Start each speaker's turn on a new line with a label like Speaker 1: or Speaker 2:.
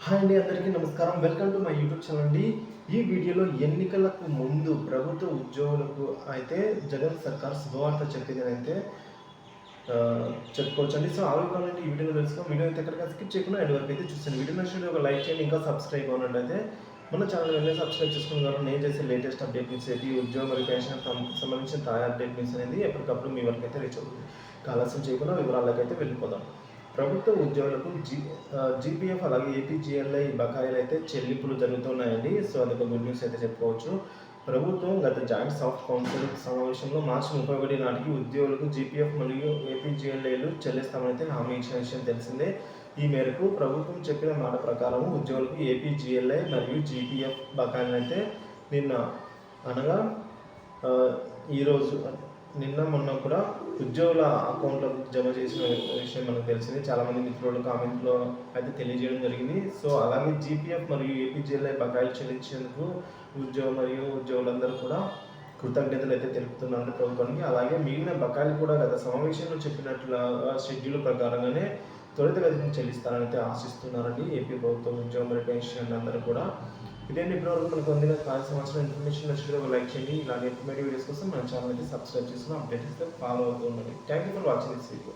Speaker 1: Hi అండి, అందరికీ నమస్కారం. Welcome to my YouTube channel అండి. ఈ వీడియోలో ఎన్నికలకు ముందు ప్రభుత్వ ఉద్యోగులకు అయితే జగన్ సర్కార్ శుభవార్త చెప్పిందని అయితే చెప్పుకోవచ్చండి. సో ఆ వివరాలు ఈ వీడియోలో తెలుసుకుని వీడియో అయితే ఎక్కడికి స్కిప్ చేయకుండా ఎండ్ వరకు అయితే చూస్తాను. వీడియో నచ్చితే ఒక లైక్ చేయండి, ఇంకా సబ్స్క్రైబ్ అవ్వనట్లయితే మన ఛానల్ వెళ్ళి సబ్స్క్రైబ్ చేసుకున్న ద్వారా నేను చేసే లేటెస్ట్ అప్డేట్ న్యూస్ అయితే ఈ ఉద్యోగం మరియు పెన్షన్ సంబంధించిన తాజా అప్డేట్ న్యూస్ అనేది ఎప్పటికప్పుడు మీ వరకు అయితే రీచ్ అవుతుంది. ఆలస్యం చేయకుండా వివరాలకు అయితే వెళ్ళిపోదాం. ప్రభుత్వ ఉద్యోగులకు జీపీఎఫ్ అలాగే ఏపీజీఎల్ఐ బకాయిలు అయితే చెల్లింపులు జరుగుతున్నాయండి. సో అదొక గుడ్ న్యూస్ అయితే చెప్పుకోవచ్చు. ప్రభుత్వం గత జాయింట్ సాఫ్ట్ కౌన్సిల్ సమావేశంలో మార్చి 31 నాటికి ఉద్యోగులకు జీపీఎఫ్ మరియు ఏపీజీఎల్ఐలు చెల్లిస్తామైతే హామీ ఇచ్చిన విషయం తెలిసిందే. ఈ మేరకు ప్రభుత్వం చెప్పిన మాట ప్రకారం ఉద్యోగులకు ఏపీజీఎల్ఐ మరియు జీపీఎఫ్ బకాయిలను అయితే నిన్న అనగా ఈరోజు నిన్న మొన్న కూడా ఉద్యోగుల అకౌంట్లకు జమ చేసిన విషయం మనకు తెలిసింది. చాలామంది మిత్రులు కామెంట్లో అయితే తెలియజేయడం జరిగింది. సో అలాగే జీపీఎఫ్ మరియు ఏపీజీఎల్ఐ బకాయిలు చెల్లించేందుకు ఉద్యోగులందరూ కూడా కృతజ్ఞతలు అయితే తెలుపుతున్నారు ప్రభుత్వానికి. అలాగే మిగిలిన బకాయిలు కూడా గత సమావేశంలో చెప్పినట్లుగా షెడ్యూల్ ప్రకారంగానే త్వరితగతిని చెల్లిస్తారని అయితే ఆశిస్తున్నారండి ఏపీ ప్రభుత్వం ఉద్యోగం మరియు పెన్షన్ అందరూ కూడా. ఇదేంటి ఇప్పటివరకు మనకు అందిన తాజా సమాచారం ఇన్ఫర్మేషన్ నచ్చితే ఒక లైక్ చేయండి. ఇలాంటి ఇన్ఫర్మేటివ్ వీడియోస్ కోసం మన ఛానల్ అయితే సబ్స్క్రైబ్ చేసుకుని అప్డేట్స్ అయితే ఫాలో అవుతూ ఉండండి. Thank you for watching this video.